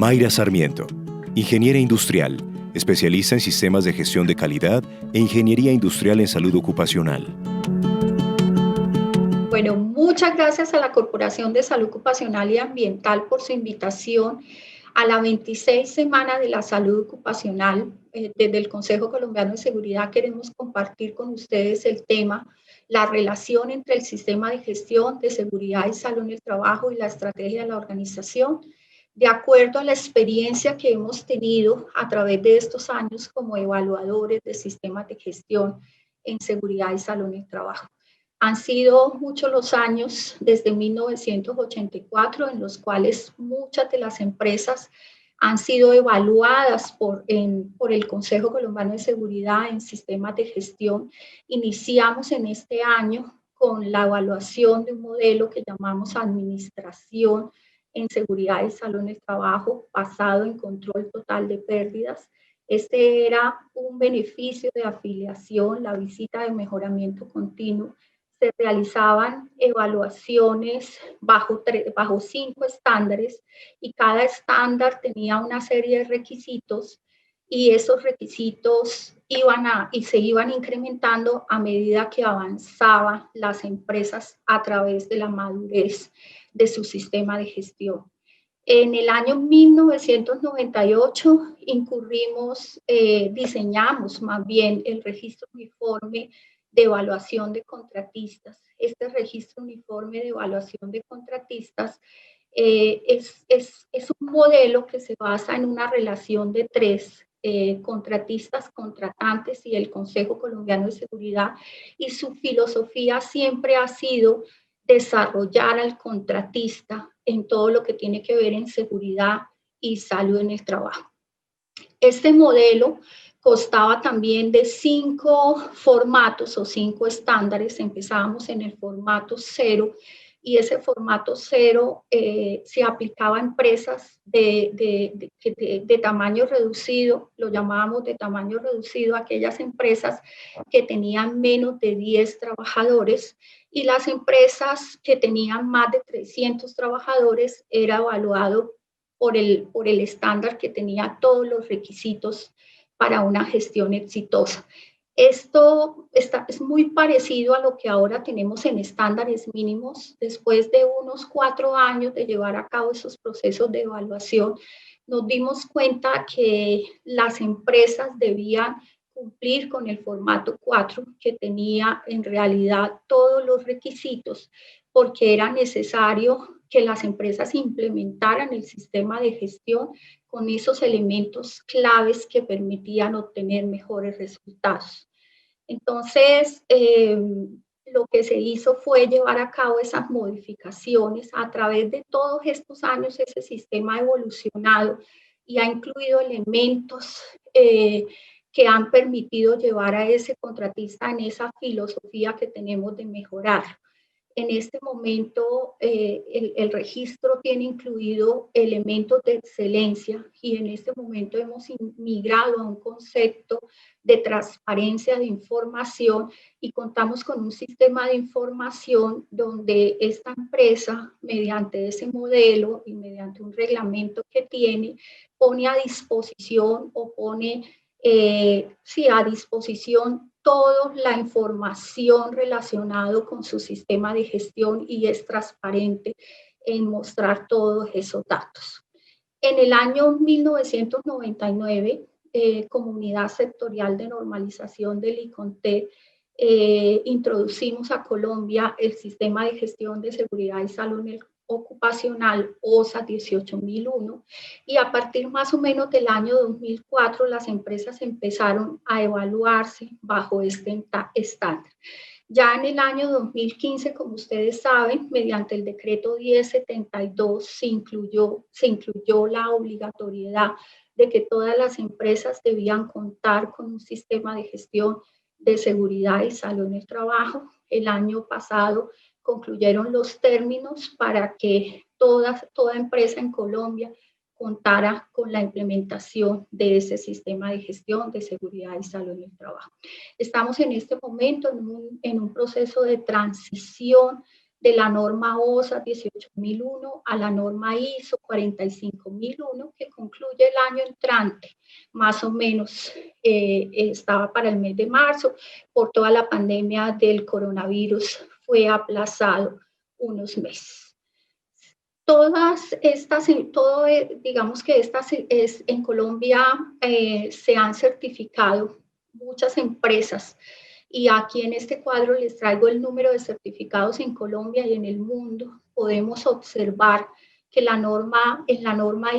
Mayra Sarmiento, ingeniera industrial, especialista en sistemas de gestión de calidad e ingeniería industrial en salud ocupacional. Bueno, muchas gracias a la Corporación de Salud Ocupacional y Ambiental por su invitación a la 26 Semana de la Salud Ocupacional. Desde el Consejo Colombiano de Seguridad queremos compartir con ustedes el tema, la relación entre el sistema de gestión de seguridad y salud en el trabajo y la estrategia de la organización, de acuerdo a la experiencia que hemos tenido a través de estos años como evaluadores de sistemas de gestión en seguridad y salud en el trabajo. Han sido muchos los años, desde 1984, en los cuales muchas de las empresas han sido evaluadas por el Consejo Colombiano de Seguridad en sistemas de gestión. Iniciamos en este año con la evaluación de un modelo que llamamos Administración en Seguridad y Salud en el Trabajo, basado en control total de pérdidas. Este era un beneficio de afiliación, la visita de mejoramiento continuo. Se realizaban evaluaciones bajo 5 estándares y cada estándar tenía una serie de requisitos y esos requisitos se iban incrementando a medida que avanzaban las empresas a través de la madurez de su sistema de gestión. En el año 1998 diseñamos más bien el registro uniforme de evaluación de contratistas. Este registro uniforme de evaluación de contratistas es un modelo que se basa en una relación de 3 contratistas, contratantes y el Consejo Colombiano de Seguridad, y su filosofía siempre ha sido desarrollar al contratista en todo lo que tiene que ver en seguridad y salud en el trabajo. Este modelo constaba también de 5 formatos o 5 estándares. Empezábamos en el formato 0 y ese formato 0 se aplicaba a empresas de tamaño reducido, lo llamábamos de tamaño reducido, aquellas empresas que tenían menos de 10 trabajadores, y las empresas que tenían más de 300 trabajadores era evaluado por el estándar que tenía todos los requisitos para una gestión exitosa. Esto es muy parecido a lo que ahora tenemos en estándares mínimos. Después de unos 4 años de llevar a cabo esos procesos de evaluación, nos dimos cuenta que las empresas debían cumplir con el formato 4, que tenía en realidad todos los requisitos, porque era necesario que las empresas implementaran el sistema de gestión con esos elementos claves que permitían obtener mejores resultados. Entonces, lo que se hizo fue llevar a cabo esas modificaciones. A través de todos estos años, ese sistema ha evolucionado y ha incluido elementos que han permitido llevar a ese contratista en esa filosofía que tenemos de mejorar. En este momento, el registro tiene incluido elementos de excelencia y en este momento hemos migrado a un concepto de transparencia de información y contamos con un sistema de información donde esta empresa, mediante ese modelo y mediante un reglamento que tiene, pone a disposición a disposición toda la información relacionada con su sistema de gestión y es transparente en mostrar todos esos datos. En el año 1999, Comunidad Sectorial de Normalización del ICONTEC, introducimos a Colombia el Sistema de Gestión de Seguridad y Salud en el Ocupacional OSA 18001, y a partir más o menos del año 2004 las empresas empezaron a evaluarse bajo este estándar. Ya en el año 2015, como ustedes saben, mediante el decreto 1072 se incluyó la obligatoriedad de que todas las empresas debían contar con un sistema de gestión de seguridad y salud en el trabajo. El año pasado concluyeron los términos para que toda empresa en Colombia contara con la implementación de ese sistema de gestión de seguridad y salud en el trabajo. Estamos en este momento en un proceso de transición de la norma OSA 18001 a la norma ISO 45001, que concluye el año entrante. Más o menos estaba para el mes de marzo. Por toda la pandemia del coronavirus fue aplazado unos meses. Todas estas, digamos que estas en Colombia se han certificado muchas empresas, y aquí en este cuadro les traigo el número de certificados en Colombia y en el mundo. Podemos observar que en la norma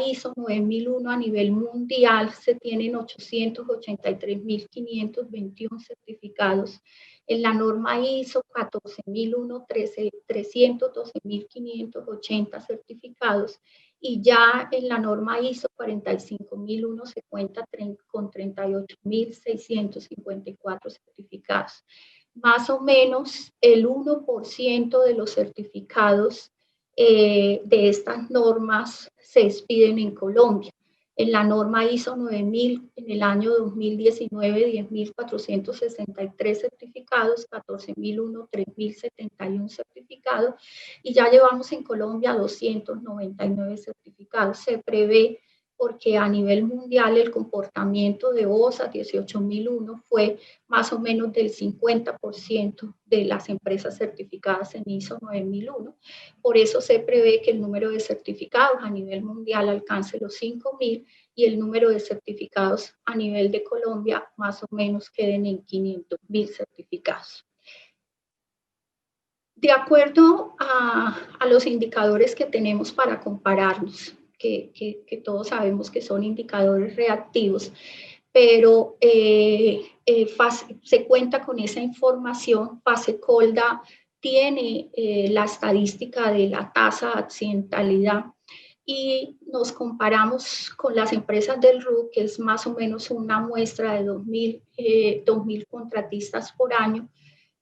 ISO 9001 a nivel mundial se tienen 883.521 certificados. En la norma ISO 14001, 312.580 certificados, y ya en la norma ISO 45001 se cuenta con 38.654 certificados. Más o menos el 1% de los certificados de estas normas se expiden en Colombia. En la norma ISO 9000, en el año 2019, 10.463 certificados, 14.001, 3.071 certificados, y ya llevamos en Colombia 299 certificados. Se prevé, porque a nivel mundial el comportamiento de OSA 18001 fue más o menos del 50% de las empresas certificadas en ISO 9001. Por eso se prevé que el número de certificados a nivel mundial alcance los 5.000 y el número de certificados a nivel de Colombia más o menos queden en 500.000 certificados. De acuerdo a los indicadores que tenemos para compararnos, que todos sabemos que son indicadores reactivos, pero se cuenta con esa información. FASECOLDA tiene la estadística de la tasa de accidentalidad, y nos comparamos con las empresas del RUC, que es más o menos una muestra de 2.000 contratistas por año.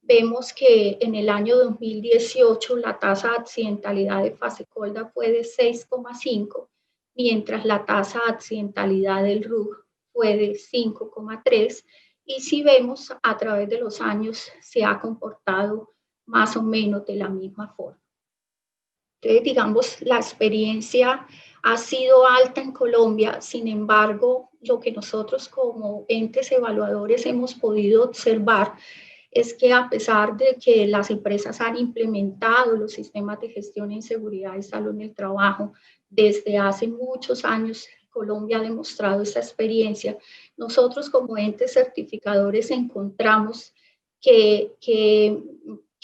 Vemos que en el año 2018 la tasa de accidentalidad de FASECOLDA fue de 6,5, mientras la tasa de accidentalidad del RUG fue de 5,3, y si vemos a través de los años se ha comportado más o menos de la misma forma. Entonces, digamos, la experiencia ha sido alta en Colombia. Sin embargo, lo que nosotros como entes evaluadores hemos podido observar es que, a pesar de que las empresas han implementado los sistemas de gestión en seguridad y salud en el trabajo desde hace muchos años, Colombia ha demostrado esa experiencia. Nosotros como entes certificadores encontramos que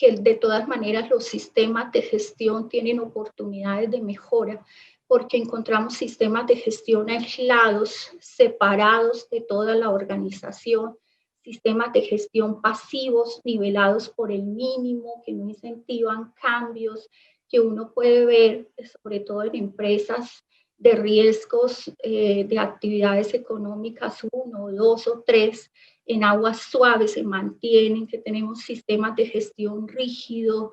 de todas maneras los sistemas de gestión tienen oportunidades de mejora, porque encontramos sistemas de gestión aislados, separados de toda la organización, sistemas de gestión pasivos, nivelados por el mínimo, que no incentivan cambios, que uno puede ver, sobre todo en empresas de riesgos de actividades económicas 1, 2 o 3, en aguas suaves se mantienen, que tenemos sistemas de gestión rígido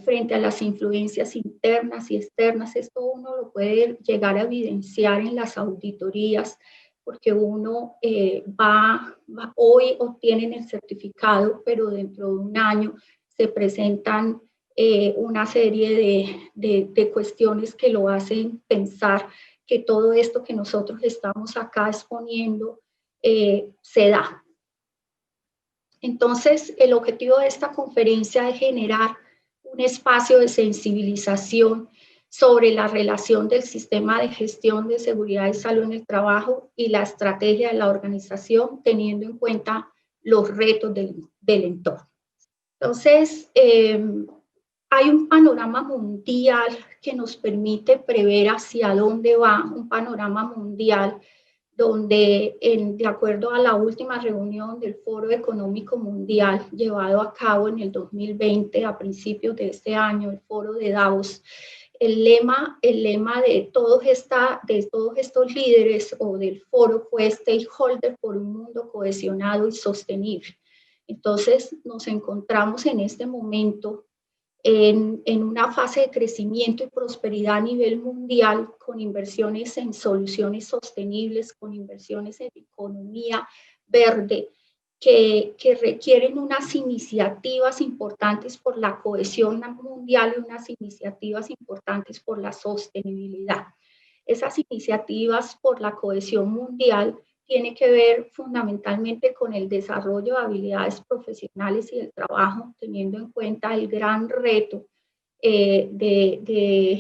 frente a las influencias internas y externas. Esto uno lo puede llegar a evidenciar en las auditorías, porque uno hoy obtienen el certificado, pero dentro de un año se presentan una serie de cuestiones que lo hacen pensar que todo esto que nosotros estamos acá exponiendo se da. Entonces, el objetivo de esta conferencia es generar un espacio de sensibilización sobre la relación del sistema de gestión de seguridad y salud en el trabajo y la estrategia de la organización, teniendo en cuenta los retos del entorno. Entonces, hay un panorama mundial que nos permite prever hacia dónde va, un panorama mundial donde, de acuerdo a la última reunión del Foro Económico Mundial llevado a cabo en el 2020, a principios de este año, el Foro de Davos, el lema de todos estos líderes o del foro fue Stakeholder por un mundo cohesionado y sostenible. Entonces, nos encontramos en este momento en una fase de crecimiento y prosperidad a nivel mundial, con inversiones en soluciones sostenibles, con inversiones en economía verde, que requieren unas iniciativas importantes por la cohesión mundial y unas iniciativas importantes por la sostenibilidad. Esas iniciativas por la cohesión mundial tienen que ver fundamentalmente con el desarrollo de habilidades profesionales y el trabajo, teniendo en cuenta el gran reto de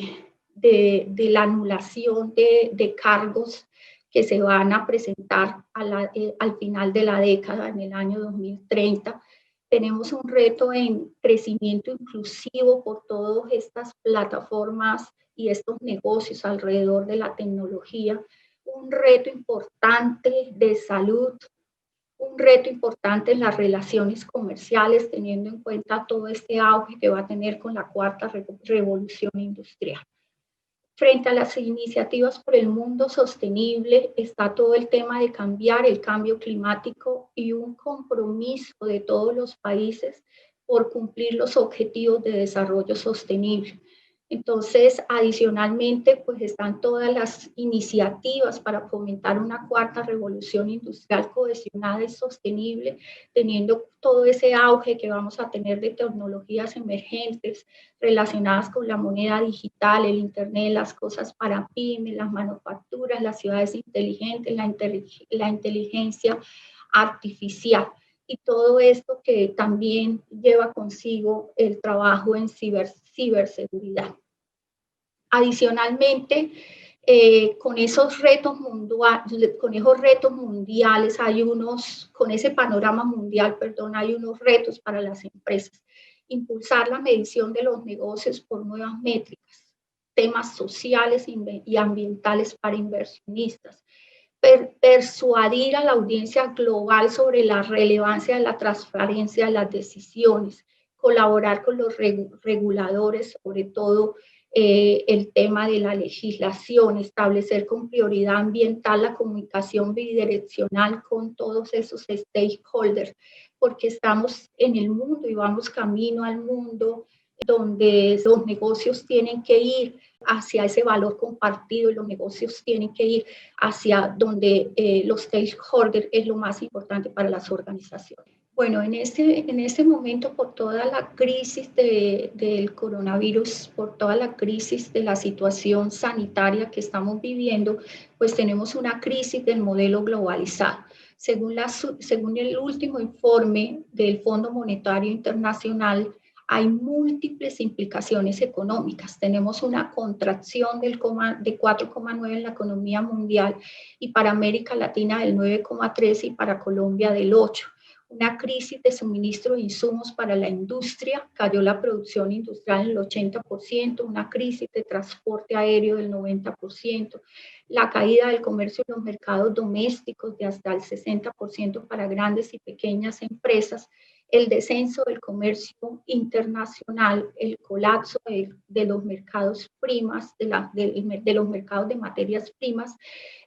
la anulación de cargos que se van a presentar al final de la década, en el año 2030. Tenemos un reto en crecimiento inclusivo por todas estas plataformas y estos negocios alrededor de la tecnología, un reto importante de salud, un reto importante en las relaciones comerciales, teniendo en cuenta todo este auge que va a tener con la cuarta revolución industrial. Frente a las iniciativas por el mundo sostenible está todo el tema de cambiar el cambio climático y un compromiso de todos los países por cumplir los objetivos de desarrollo sostenible. Entonces, adicionalmente, pues están todas las iniciativas para fomentar una cuarta revolución industrial cohesionada y sostenible, teniendo todo ese auge que vamos a tener de tecnologías emergentes relacionadas con la moneda digital, el Internet, las cosas para pymes, las manufacturas, las ciudades inteligentes, la inteligencia artificial. Y todo esto que también lleva consigo el trabajo en ciberseguridad. Adicionalmente, con esos retos mundiales, con ese panorama mundial, perdón, hay unos retos para las empresas. Impulsar la medición de los negocios por nuevas métricas, temas sociales y ambientales para inversionistas, persuadir a la audiencia global sobre la relevancia de la transparencia de las decisiones, colaborar con los reguladores, sobre todo el tema de la legislación, establecer con prioridad ambiental la comunicación bidireccional con todos esos stakeholders, porque estamos en el mundo y vamos camino al mundo donde los negocios tienen que ir hacia ese valor compartido y los negocios tienen que ir hacia donde los stakeholders es lo más importante para las organizaciones. Bueno, en este momento, por toda la crisis del coronavirus, por toda la crisis de la situación sanitaria que estamos viviendo, pues tenemos una crisis del modelo globalizado. Según el último informe del Fondo Monetario Internacional, hay múltiples implicaciones económicas. Tenemos una contracción de 4,9 en la economía mundial y para América Latina del 9,3 y para Colombia del 8. Una crisis de suministro de insumos para la industria, cayó la producción industrial en el 80%, una crisis de transporte aéreo del 90%, la caída del comercio en los mercados domésticos de hasta el 60% para grandes y pequeñas empresas, el descenso del comercio internacional, el colapso de los mercados primas, de los mercados de materias primas,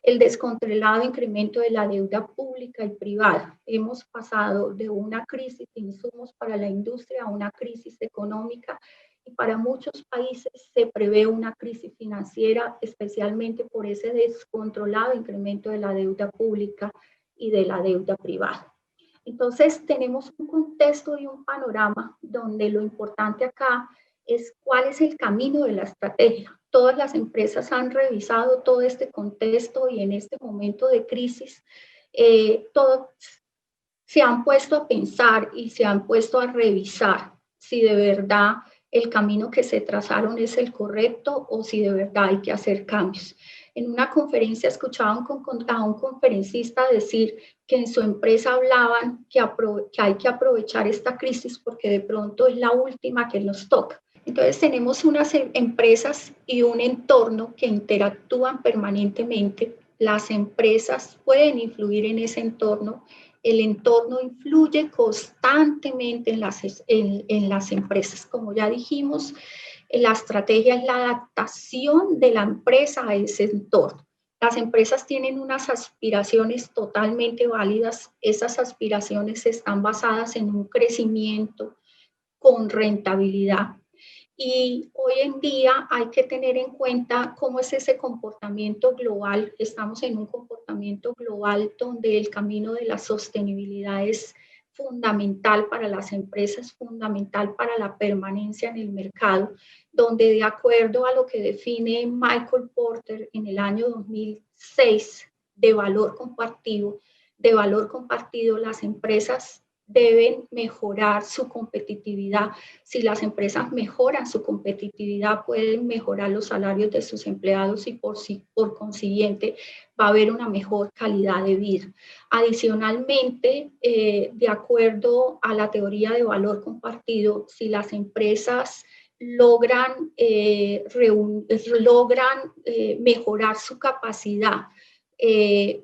el descontrolado incremento de la deuda pública y privada. Hemos pasado de una crisis de insumos para la industria a una crisis económica y para muchos países se prevé una crisis financiera, especialmente por ese descontrolado incremento de la deuda pública y de la deuda privada. Entonces, tenemos un contexto y un panorama donde lo importante acá es cuál es el camino de la estrategia. Todas las empresas han revisado todo este contexto y en este momento de crisis, todos se han puesto a pensar y se han puesto a revisar si de verdad el camino que se trazaron es el correcto o si de verdad hay que hacer cambios. En una conferencia escuchaba a un conferencista decir que en su empresa hablaban que hay que aprovechar esta crisis porque de pronto es la última que nos toca. Entonces tenemos unas empresas y un entorno que interactúan permanentemente. Las empresas pueden influir en ese entorno. El entorno influye constantemente en las empresas. Como ya dijimos, la estrategia es la adaptación de la empresa a ese entorno. Las empresas tienen unas aspiraciones totalmente válidas. Esas aspiraciones están basadas en un crecimiento con rentabilidad. Y hoy en día hay que tener en cuenta cómo es ese comportamiento global. Estamos en un comportamiento global donde el camino de la sostenibilidad es fundamental para las empresas, fundamental para la permanencia en el mercado, donde de acuerdo a lo que define Michael Porter en el año 2006 de valor compartido, las empresas deben mejorar su competitividad. Si las empresas mejoran su competitividad, pueden mejorar los salarios de sus empleados y por consiguiente va a haber una mejor calidad de vida. Adicionalmente, de acuerdo a la teoría de valor compartido, si las empresas logran mejorar su capacidad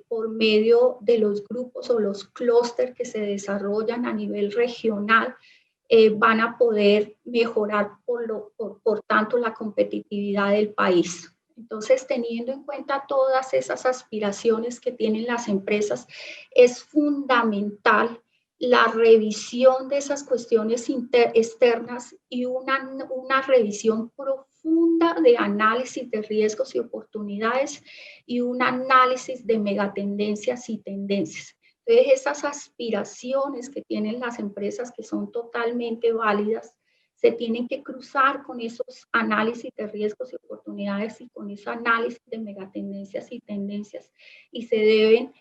por medio de los grupos o los clústeres que se desarrollan a nivel regional, van a poder mejorar por tanto la competitividad del país. Entonces, teniendo en cuenta todas esas aspiraciones que tienen las empresas, es fundamental la revisión de esas cuestiones externas y una revisión profunda de análisis de riesgos y oportunidades y un análisis de megatendencias y tendencias. Entonces, esas aspiraciones que tienen las empresas, que son totalmente válidas, se tienen que cruzar con esos análisis de riesgos y oportunidades y con ese análisis de megatendencias y tendencias, y se deben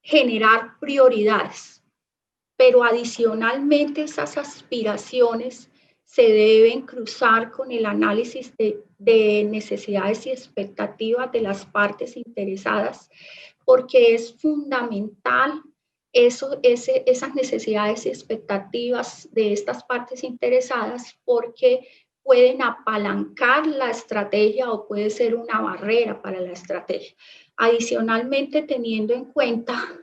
generar prioridades. Pero adicionalmente esas aspiraciones se deben cruzar con el análisis de necesidades y expectativas de las partes interesadas, porque es fundamental esas necesidades y expectativas de estas partes interesadas, porque pueden apalancar la estrategia o puede ser una barrera para la estrategia. Adicionalmente, teniendo en cuenta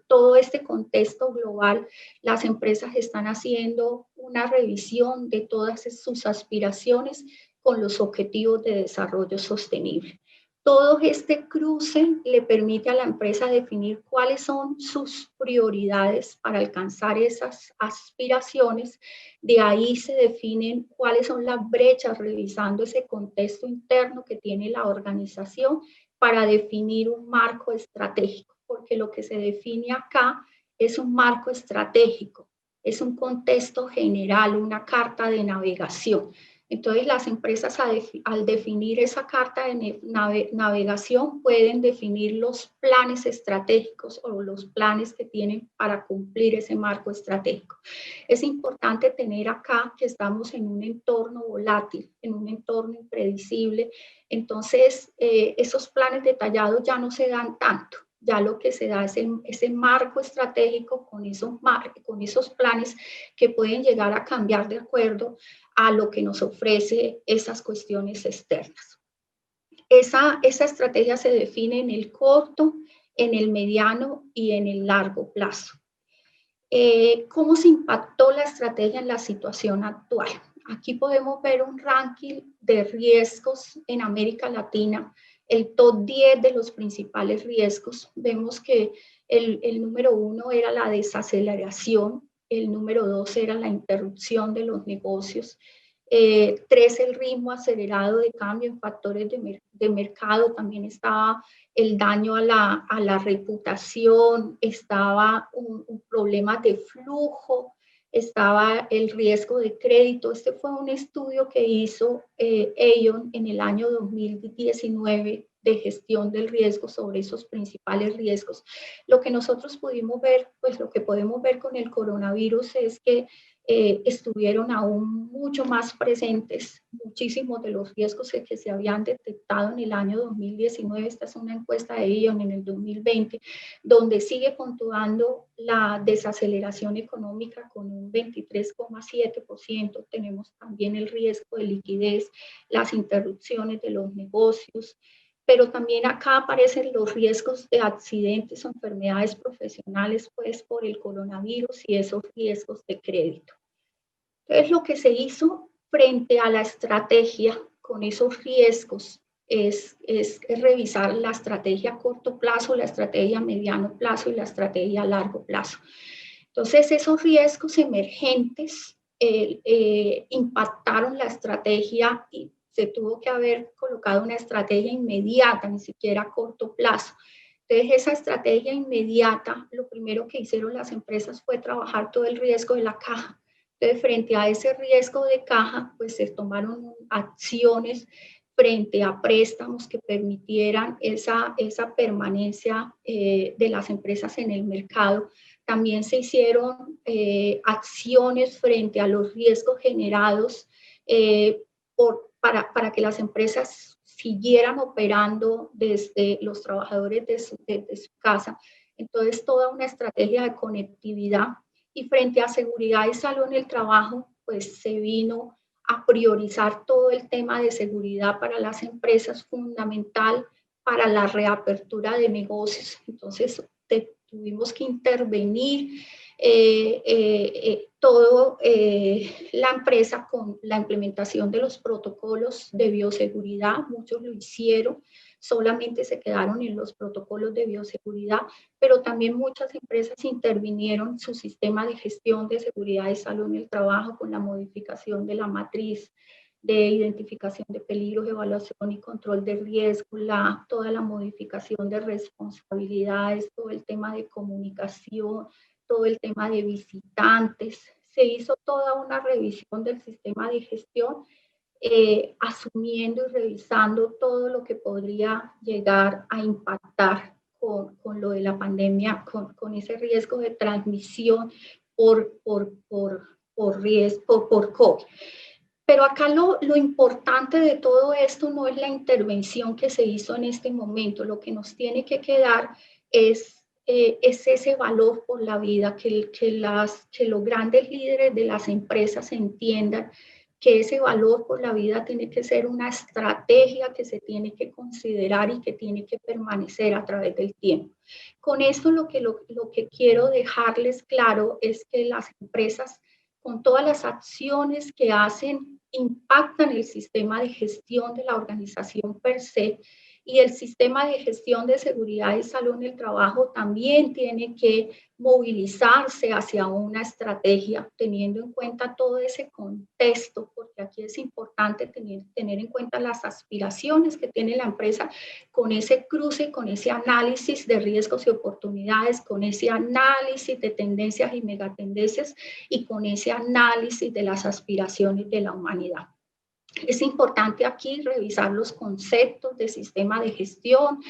todo este contexto global, las empresas están haciendo una revisión de todas sus aspiraciones con los objetivos de desarrollo sostenible. Todo este cruce le permite a la empresa definir cuáles son sus prioridades para alcanzar esas aspiraciones. De ahí se definen cuáles son las brechas, revisando ese contexto interno que tiene la organización para definir un marco estratégico, porque lo que se define acá es un marco estratégico, es un contexto general, una carta de navegación. Entonces, las empresas al definir esa carta de navegación pueden definir los planes estratégicos o los planes que tienen para cumplir ese marco estratégico. Es importante tener acá que estamos en un entorno volátil, en un entorno impredecible. Entonces, esos planes detallados ya no se dan tanto. Ya lo que se da es ese marco estratégico con esos planes que pueden llegar a cambiar de acuerdo a lo que nos ofrece esas cuestiones externas. Esa estrategia se define en el corto, en el mediano y en el largo plazo. ¿Cómo se impactó la estrategia en la situación actual? Aquí podemos ver un ranking de riesgos en América Latina, el top 10 de los principales riesgos. Vemos que el número 1 era la desaceleración, el número 2 era la interrupción de los negocios, 3 el ritmo acelerado de cambio en factores de mercado, también estaba el daño a la reputación, estaba un problema de flujo, estaba el riesgo de crédito. Este fue un estudio que hizo Aon en el año 2019 de gestión del riesgo sobre esos principales riesgos. Lo que nosotros pudimos ver, pues lo que podemos ver con el coronavirus es que estuvieron aún mucho más presentes muchísimos de los riesgos que se habían detectado en el año 2019. Esta es una encuesta de Aon en el 2020, donde sigue puntuando la desaceleración económica con un 23,7%. Tenemos también el riesgo de liquidez, las interrupciones de los negocios, pero también acá aparecen los riesgos de accidentes o enfermedades profesionales, pues por el coronavirus y esos riesgos de crédito. Entonces, lo que se hizo frente a la estrategia con esos riesgos es revisar la estrategia a corto plazo, la estrategia a mediano plazo y la estrategia a largo plazo. Entonces, esos riesgos emergentes impactaron la estrategia y se tuvo que haber colocado una estrategia inmediata, ni siquiera a corto plazo. Entonces, esa estrategia inmediata, lo primero que hicieron las empresas fue trabajar todo el riesgo de la caja. Entonces, frente a ese riesgo de caja, pues se tomaron acciones frente a préstamos que permitieran esa permanencia de las empresas en el mercado. También se hicieron acciones frente a los riesgos generados para que las empresas siguieran operando desde los trabajadores de su casa. Entonces, toda una estrategia de conectividad. Y frente a seguridad y salud en el trabajo, pues se vino a priorizar todo el tema de seguridad para las empresas, fundamental para la reapertura de negocios. Entonces, tuvimos que intervenir la empresa con la implementación de los protocolos de bioseguridad. Muchos lo hicieron, solamente se quedaron en los protocolos de bioseguridad, pero también muchas empresas intervinieron en su sistema de gestión de seguridad y salud en el trabajo con la modificación de la matriz de identificación de peligros, evaluación y control de riesgo, toda la modificación de responsabilidades, todo el tema de comunicación, todo el tema de visitantes. Se hizo toda una revisión del sistema de gestión, asumiendo y revisando todo lo que podría llegar a impactar con lo de la pandemia, con ese riesgo de transmisión por COVID. Pero acá lo importante de todo esto no es la intervención que se hizo en este momento. Lo que nos tiene que quedar es ese valor por la vida, que los grandes líderes de las empresas entiendan que ese valor por la vida tiene que ser una estrategia que se tiene que considerar y que tiene que permanecer a través del tiempo. Con esto lo que quiero dejarles claro es que las empresas, con todas las acciones que hacen, impactan el sistema de gestión de la organización per se, y el sistema de gestión de seguridad y salud en el trabajo también tiene que movilizarse hacia una estrategia, teniendo en cuenta todo ese contexto, porque aquí es importante tener en cuenta las aspiraciones que tiene la empresa con ese cruce, con ese análisis de riesgos y oportunidades, con ese análisis de tendencias y megatendencias y con ese análisis de las aspiraciones de la humanidad. Es importante aquí revisar los conceptos de sistema de gestión,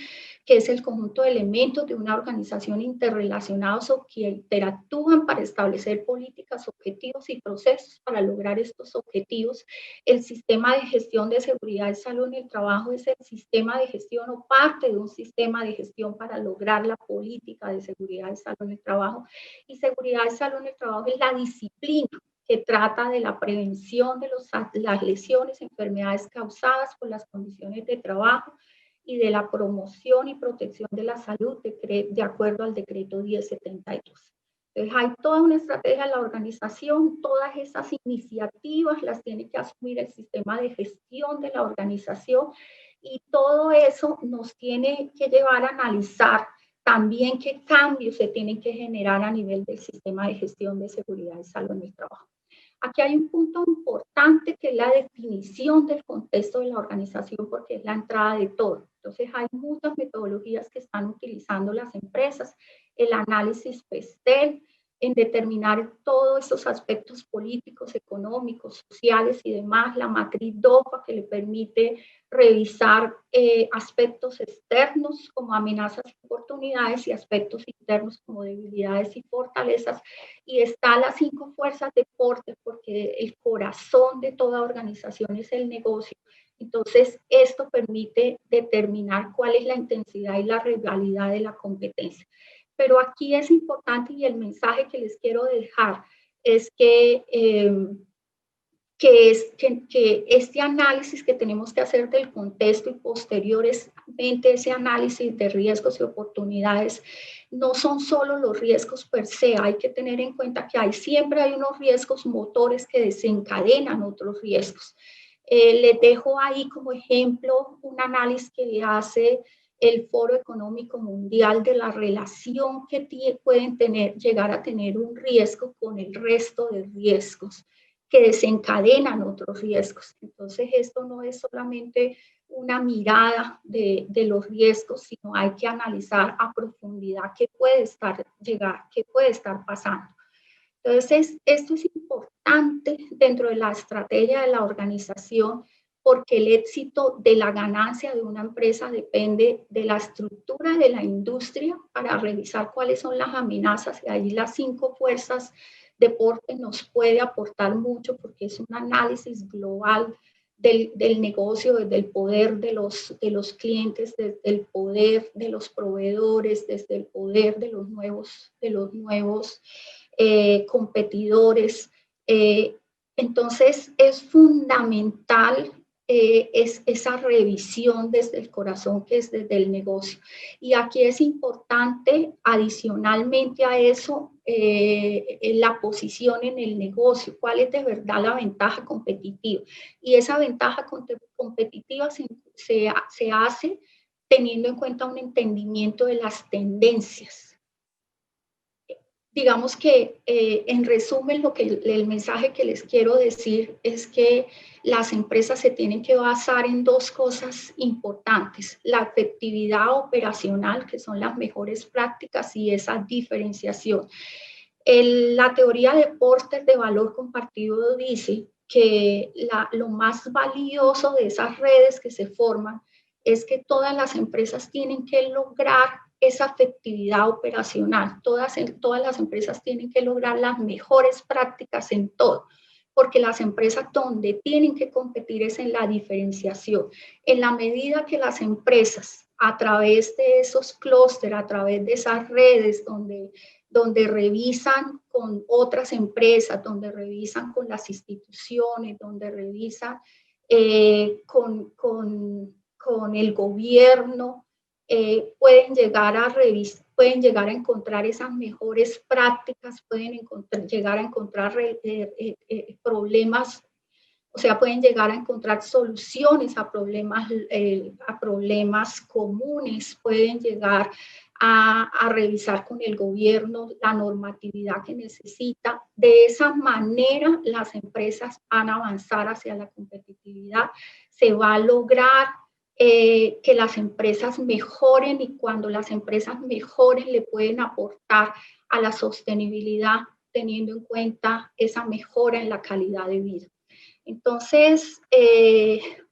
que es el conjunto de elementos de una organización interrelacionados o que interactúan para establecer políticas, objetivos y procesos para lograr estos objetivos. El sistema de gestión de seguridad y salud en el trabajo es el sistema de gestión o parte de un sistema de gestión para lograr la política de seguridad y salud en el trabajo. Y seguridad y salud en el trabajo es la disciplina que trata de la prevención de las lesiones, enfermedades causadas por las condiciones de trabajo y de la promoción y protección de la salud de acuerdo al decreto 1072. Entonces hay toda una estrategia de la organización, todas esas iniciativas las tiene que asumir el sistema de gestión de la organización y todo eso nos tiene que llevar a analizar también qué cambios se tienen que generar a nivel del sistema de gestión de seguridad y salud en el trabajo. Aquí hay un punto importante que es la definición del contexto de la organización, porque es la entrada de todo. Entonces, hay muchas metodologías que están utilizando las empresas, el análisis PESTEL, en determinar todos esos aspectos políticos, económicos, sociales y demás, la matriz DOFA que le permite revisar aspectos externos como amenazas y oportunidades y aspectos internos como debilidades y fortalezas. Y está las 5 fuerzas de Porter, porque el corazón de toda organización es el negocio. Entonces, esto permite determinar cuál es la intensidad y la rivalidad de la competencia. Pero aquí es importante y el mensaje que les quiero dejar es que este análisis que tenemos que hacer del contexto y posteriormente ese análisis de riesgos y oportunidades no son solo los riesgos per se, hay que tener en cuenta que siempre hay unos riesgos motores que desencadenan otros riesgos. Les dejo ahí como ejemplo un análisis que hace el Foro Económico Mundial de la relación que pueden llegar a tener un riesgo con el resto de riesgos que desencadenan otros riesgos. Entonces, esto no es solamente una mirada de los riesgos, sino hay que analizar a profundidad qué puede estar pasando. Entonces, esto es importante dentro de la estrategia de la organización, porque el éxito de la ganancia de una empresa depende de la estructura de la industria para revisar cuáles son las amenazas, y ahí las 5 fuerzas de Porter nos puede aportar mucho, porque es un análisis global del negocio, desde el poder de los clientes, desde el poder de los proveedores, desde el poder de los nuevos competidores. Entonces, es fundamental esa revisión desde el corazón, que es desde el negocio. Y aquí es importante, adicionalmente a eso, la posición en el negocio, cuál es de verdad la ventaja competitiva. Y esa ventaja competitiva se hace teniendo en cuenta un entendimiento de las tendencias. Digamos que, en resumen, el mensaje que les quiero decir es que las empresas se tienen que basar en 2 cosas importantes: la efectividad operacional, que son las mejores prácticas, y esa diferenciación. La teoría de Porter de valor compartido dice que lo más valioso de esas redes que se forman es que todas las empresas tienen que lograr esa efectividad operacional. Todas las empresas tienen que lograr las mejores prácticas en todo, porque las empresas donde tienen que competir es en la diferenciación. En la medida que las empresas, a través de esos clústeres, a través de esas redes donde revisan con otras empresas, donde revisan con las instituciones, donde revisan con el gobierno, pueden llegar a encontrar esas mejores prácticas, pueden llegar a encontrar problemas, o sea, pueden llegar a encontrar soluciones a problemas comunes, pueden llegar a revisar con el gobierno la normatividad que necesita. De esa manera, las empresas van a avanzar hacia la competitividad. Se va a lograr que las empresas mejoren, y cuando las empresas mejoren le pueden aportar a la sostenibilidad, teniendo en cuenta esa mejora en la calidad de vida. Entonces,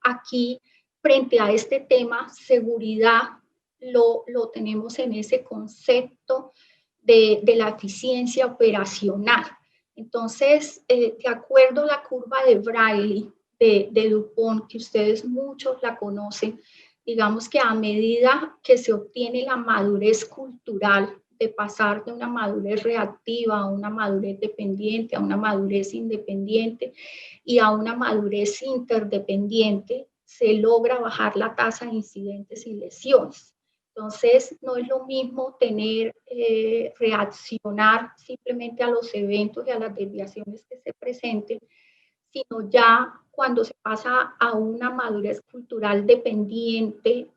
aquí, frente a este tema, seguridad, lo tenemos en ese concepto de la eficiencia operacional. Entonces, de acuerdo a la curva de Braille de DuPont, que ustedes muchos la conocen, digamos que a medida que se obtiene la madurez cultural, de pasar de una madurez reactiva a una madurez dependiente, a una madurez independiente y a una madurez interdependiente, se logra bajar la tasa de incidentes y lesiones. Entonces, no es lo mismo reaccionar simplemente a los eventos y a las desviaciones que se presenten, sino ya cuando se pasa a una madurez cultural dependiente,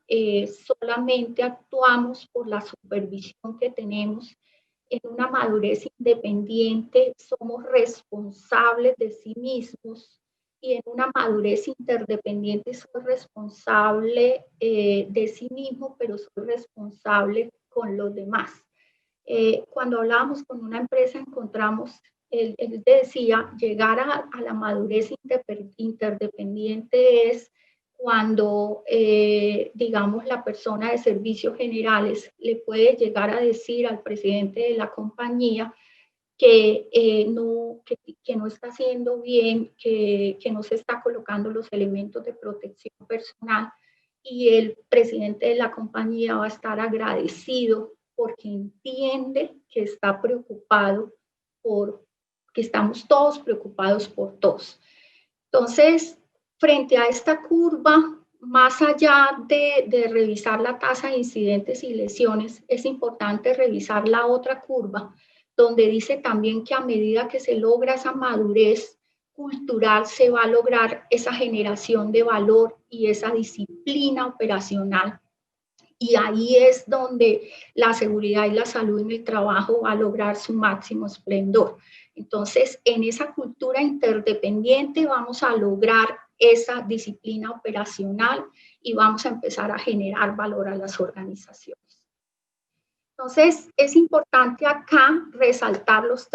solamente actuamos por la supervisión que tenemos. En una madurez independiente somos responsables de sí mismos, y en una madurez interdependiente soy responsable de sí mismo, pero soy responsable con los demás. Cuando hablábamos con una empresa encontramos, él decía, llegar a la madurez interdependiente es cuando, digamos, la persona de servicios generales le puede llegar a decir al presidente de la compañía que no está haciendo bien, que no se está colocando los elementos de protección personal, y el presidente de la compañía va a estar agradecido porque entiende que está preocupado que estamos todos preocupados por todos. Entonces, frente a esta curva, más allá de revisar la tasa de incidentes y lesiones, es importante revisar la otra curva, donde dice también que a medida que se logra esa madurez cultural, se va a lograr esa generación de valor y esa disciplina operacional Y ahí es donde la seguridad y la salud en el trabajo va a lograr su máximo esplendor. Entonces, en esa cultura interdependiente vamos a lograr esa disciplina operacional y vamos a empezar a generar valor a las organizaciones. Entonces, es importante acá resaltar los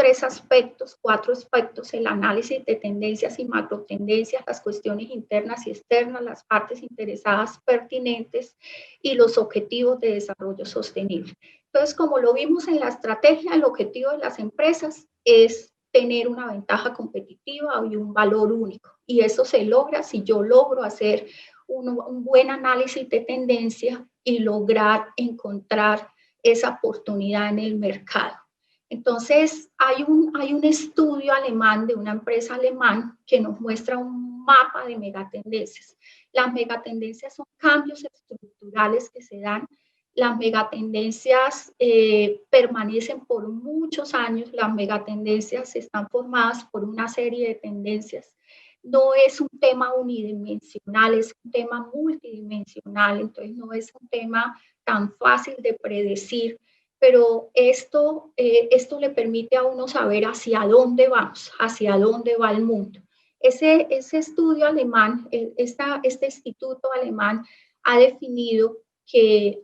cuatro aspectos: el análisis de tendencias y macrotendencias, las cuestiones internas y externas, las partes interesadas pertinentes y los objetivos de desarrollo sostenible. Entonces, como lo vimos en la estrategia, el objetivo de las empresas es tener una ventaja competitiva y un valor único. Y eso se logra si yo logro hacer un buen análisis de tendencia y lograr encontrar esa oportunidad en el mercado. Entonces, hay un estudio alemán de una empresa alemana que nos muestra un mapa de megatendencias. Las megatendencias son cambios estructurales que se dan. Las megatendencias permanecen por muchos años. Las megatendencias están formadas por una serie de tendencias. No es un tema unidimensional, es un tema multidimensional, entonces no es un tema tan fácil de predecir, pero esto le permite a uno saber hacia dónde vamos, hacia dónde va el mundo. Ese estudio alemán, este instituto alemán ha definido que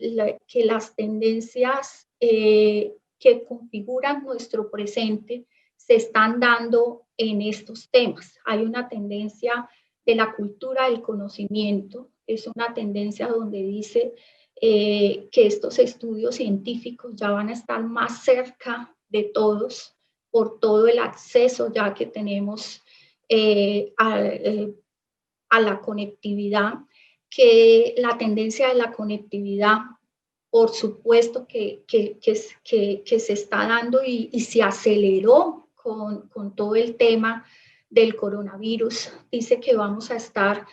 las tendencias que configuran nuestro presente se están dando en estos temas. Hay una tendencia de la cultura del conocimiento, es una tendencia donde dice que estos estudios científicos ya van a estar más cerca de todos por todo el acceso ya que tenemos a la conectividad, que la tendencia de la conectividad, por supuesto que se está dando y se aceleró con todo el tema del coronavirus. Dice que vamos a estar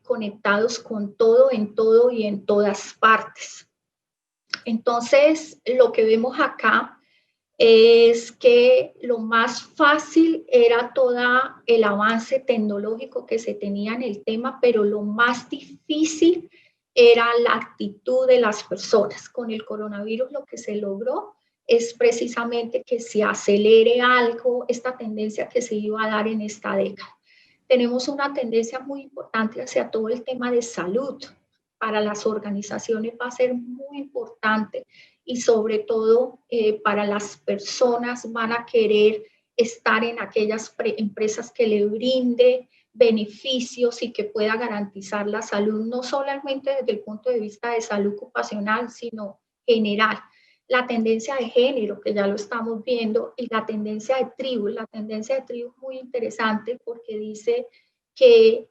conectados con todo, en todo y en todas partes. Entonces, lo que vemos acá es que lo más fácil era todo el avance tecnológico que se tenía en el tema, pero lo más difícil era la actitud de las personas. Con el coronavirus lo que se logró es precisamente que se acelere algo, esta tendencia que se iba a dar en esta década. Tenemos una tendencia muy importante hacia todo el tema de salud. Para las organizaciones va a ser muy importante y sobre todo para las personas van a querer estar en aquellas empresas que le brinde beneficios y que pueda garantizar la salud, no solamente desde el punto de vista de salud ocupacional, sino general. La tendencia de género, que ya lo estamos viendo, y la tendencia de tribu. La tendencia de tribu es muy interesante porque dice que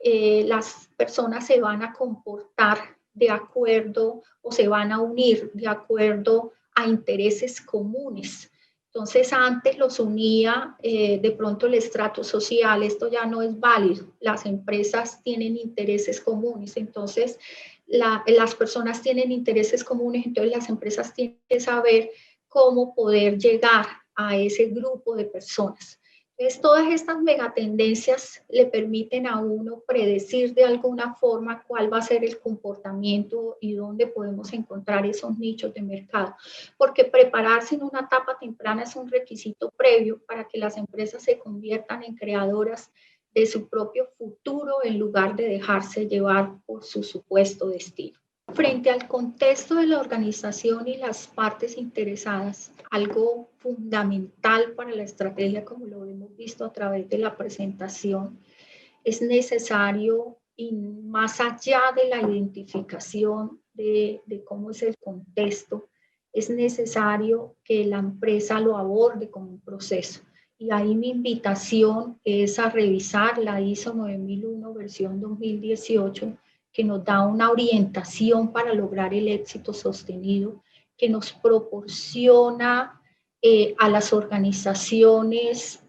las personas se van a comportar de acuerdo o se van a unir de acuerdo a intereses comunes. Entonces antes los unía de pronto el estrato social, esto ya no es válido, las empresas tienen intereses comunes, entonces las personas tienen intereses comunes, entonces las empresas tienen que saber cómo poder llegar a ese grupo de personas. Entonces, todas estas megatendencias le permiten a uno predecir de alguna forma cuál va a ser el comportamiento y dónde podemos encontrar esos nichos de mercado. Porque prepararse en una etapa temprana es un requisito previo para que las empresas se conviertan en creadoras de su propio futuro en lugar de dejarse llevar por su supuesto destino. Frente al contexto de la organización y las partes interesadas, algo fundamental para la estrategia, como lo hemos visto a través de la presentación, es necesario, y más allá de la identificación de cómo es el contexto, es necesario que la empresa lo aborde como un proceso. Y ahí mi invitación es a revisar la ISO 9001 versión 2018, que nos da una orientación para lograr el éxito sostenido, que nos proporciona a las organizaciones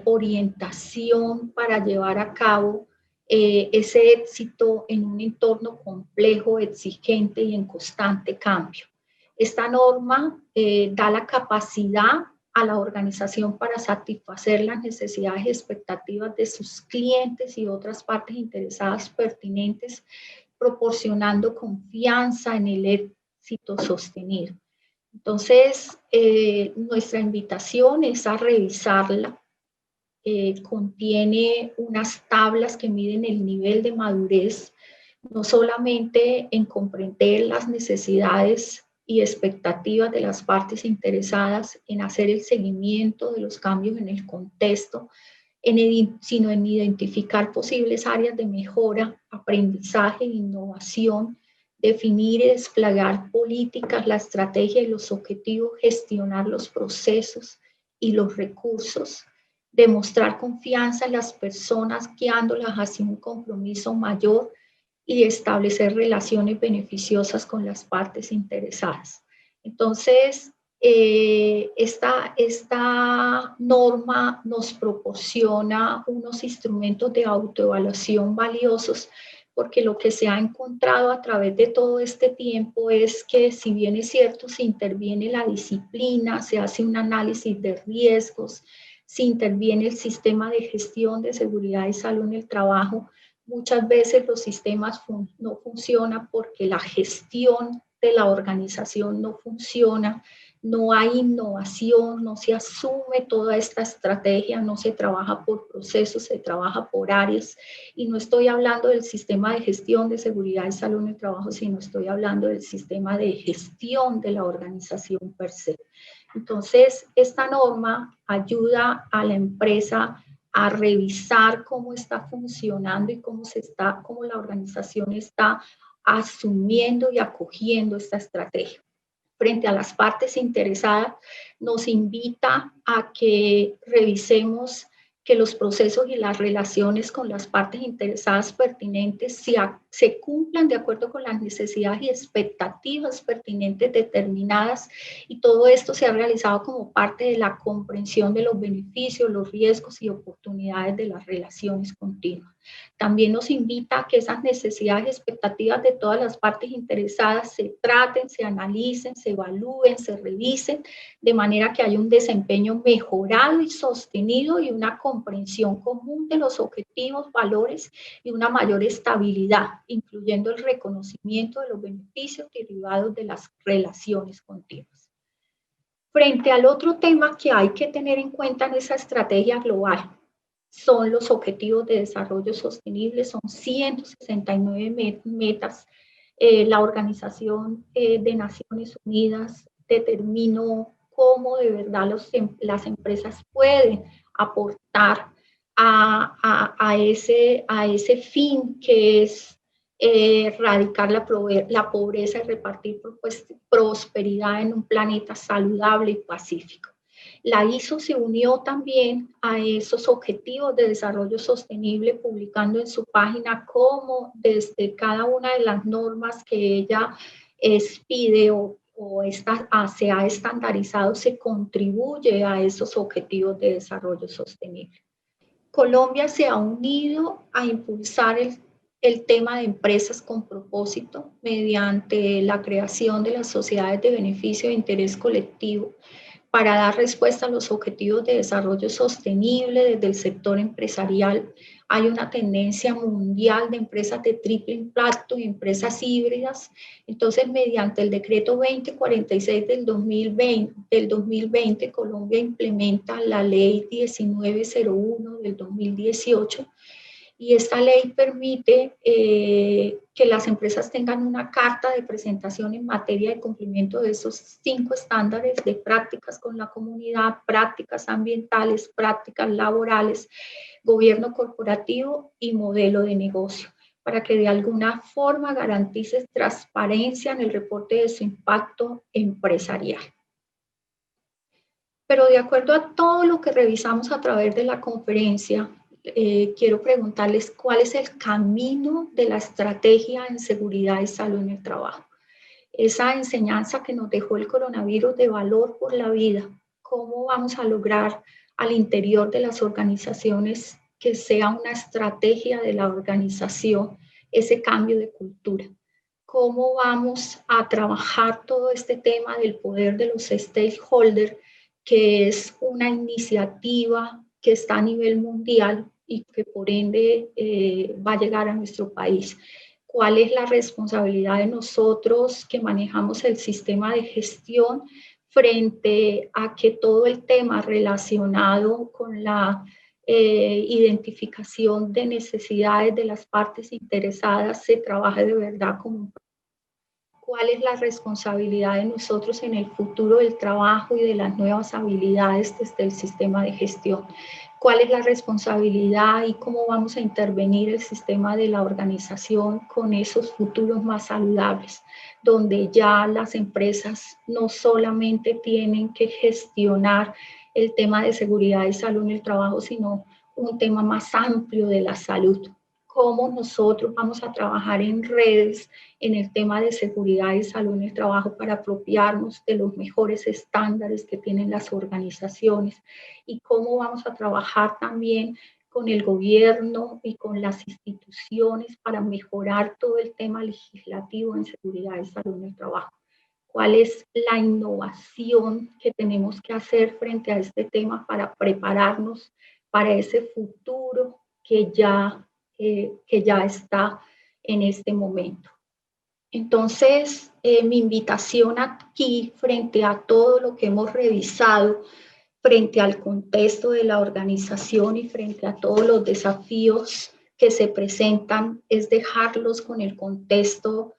orientación para llevar a cabo ese éxito en un entorno complejo, exigente y en constante cambio. Esta norma da la capacidad a la organización para satisfacer las necesidades y expectativas de sus clientes y otras partes interesadas pertinentes proporcionando confianza en el éxito sostenido. Entonces, nuestra invitación es a revisarla. Contiene unas tablas que miden el nivel de madurez, no solamente en comprender las necesidades y expectativas de las partes interesadas, en hacer el seguimiento de los cambios en el contexto, sino en identificar posibles áreas de mejora, aprendizaje e innovación, definir y desplegar políticas, la estrategia y los objetivos, gestionar los procesos y los recursos, demostrar confianza en las personas guiándolas hacia un compromiso mayor y establecer relaciones beneficiosas con las partes interesadas. Entonces, esta norma nos proporciona unos instrumentos de autoevaluación valiosos, porque lo que se ha encontrado a través de todo este tiempo es que, si bien es cierto, se interviene la disciplina, se hace un análisis de riesgos, se interviene el sistema de gestión de seguridad y salud en el trabajo, muchas veces los sistemas no funcionan porque la gestión de la organización no funciona, no hay innovación, no se asume toda esta estrategia, no se trabaja por procesos, se trabaja por áreas. Y no estoy hablando del sistema de gestión de seguridad y salud en el trabajo, sino estoy hablando del sistema de gestión de la organización per se. Entonces, esta norma ayuda a la empresa a revisar cómo está funcionando y cómo la organización está asumiendo y acogiendo esta estrategia. Frente a las partes interesadas, nos invita a que revisemos que los procesos y las relaciones con las partes interesadas pertinentes se cumplan de acuerdo con las necesidades y expectativas pertinentes determinadas, y todo esto se ha realizado como parte de la comprensión de los beneficios, los riesgos y oportunidades de las relaciones continuas. También nos invita a que esas necesidades y expectativas de todas las partes interesadas se traten, se analicen, se evalúen, se revisen, de manera que haya un desempeño mejorado y sostenido y una comprensión común de los objetivos, valores y una mayor estabilidad, incluyendo el reconocimiento de los beneficios derivados de las relaciones continuas. Frente al otro tema que hay que tener en cuenta en esa estrategia global, son los objetivos de desarrollo sostenible, son 169 metas. La Organización de Naciones Unidas determinó cómo de verdad las empresas pueden aportar a ese fin, que es erradicar la pobreza y repartir prosperidad en un planeta saludable y pacífico. La ISO se unió también a esos objetivos de desarrollo sostenible, publicando en su página cómo desde cada una de las normas que ella expide se ha estandarizado, se contribuye a esos objetivos de desarrollo sostenible. Colombia se ha unido a impulsar el tema de empresas con propósito mediante la creación de las sociedades de beneficio de interés colectivo, para dar respuesta a los objetivos de desarrollo sostenible desde el sector empresarial. Hay una tendencia mundial de empresas de triple impacto y empresas híbridas. Entonces, mediante el decreto 2046 del 2020, Colombia implementa la ley 1901 del 2018, y esta ley permite que las empresas tengan una carta de presentación en materia de cumplimiento de esos 5 estándares de prácticas con la comunidad, prácticas ambientales, prácticas laborales, gobierno corporativo y modelo de negocio, para que de alguna forma garantice transparencia en el reporte de su impacto empresarial. Pero de acuerdo a todo lo que revisamos a través de la conferencia, quiero preguntarles cuál es el camino de la estrategia en seguridad y salud en el trabajo. Esa enseñanza que nos dejó el coronavirus de valor por la vida, ¿cómo vamos a lograr al interior de las organizaciones que sea una estrategia de la organización ese cambio de cultura? ¿Cómo vamos a trabajar todo este tema del poder de los stakeholders, que es una iniciativa que está a nivel mundial y que por ende va a llegar a nuestro país? cuál es la responsabilidad de nosotros que manejamos el sistema de gestión frente a que todo el tema relacionado con la identificación de necesidades de las partes interesadas se trabaje de verdad como un. ¿Cuál es la responsabilidad de nosotros en el futuro del trabajo y de las nuevas habilidades desde el sistema de gestión? ¿Cuál es la responsabilidad y cómo vamos a intervenir el sistema de la organización con esos futuros más saludables, donde ya las empresas no solamente tienen que gestionar el tema de seguridad y salud en el trabajo, sino un tema más amplio de la salud? ¿Cómo nosotros vamos a trabajar en redes en el tema de seguridad y salud en el trabajo para apropiarnos de los mejores estándares que tienen las organizaciones? ¿Y cómo vamos a trabajar también con el gobierno y con las instituciones para mejorar todo el tema legislativo en seguridad y salud en el trabajo? ¿Cuál es la innovación que tenemos que hacer frente a este tema para prepararnos para ese futuro que ya está en este momento? Entonces, mi invitación aquí, frente a todo lo que hemos revisado, frente al contexto de la organización y frente a todos los desafíos que se presentan, es dejarlos con el contexto,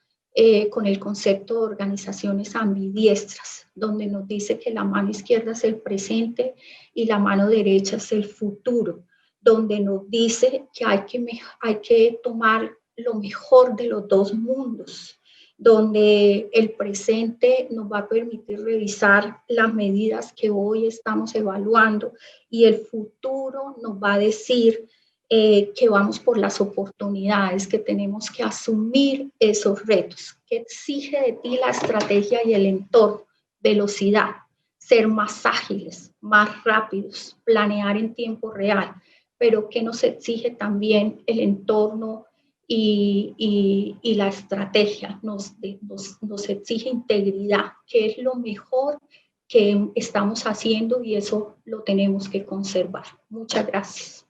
con el concepto de organizaciones ambidiestras, donde nos dice que la mano izquierda es el presente y la mano derecha es el futuro, donde nos dice que hay que tomar lo mejor de los dos mundos, donde el presente nos va a permitir revisar las medidas que hoy estamos evaluando y el futuro nos va a decir que vamos por las oportunidades, que tenemos que asumir esos retos, que exige de ti la estrategia y el entorno, velocidad, ser más ágiles, más rápidos, planear en tiempo real, pero que nos exige también el entorno y la estrategia, nos exige integridad, que es lo mejor que estamos haciendo y eso lo tenemos que conservar. Muchas gracias.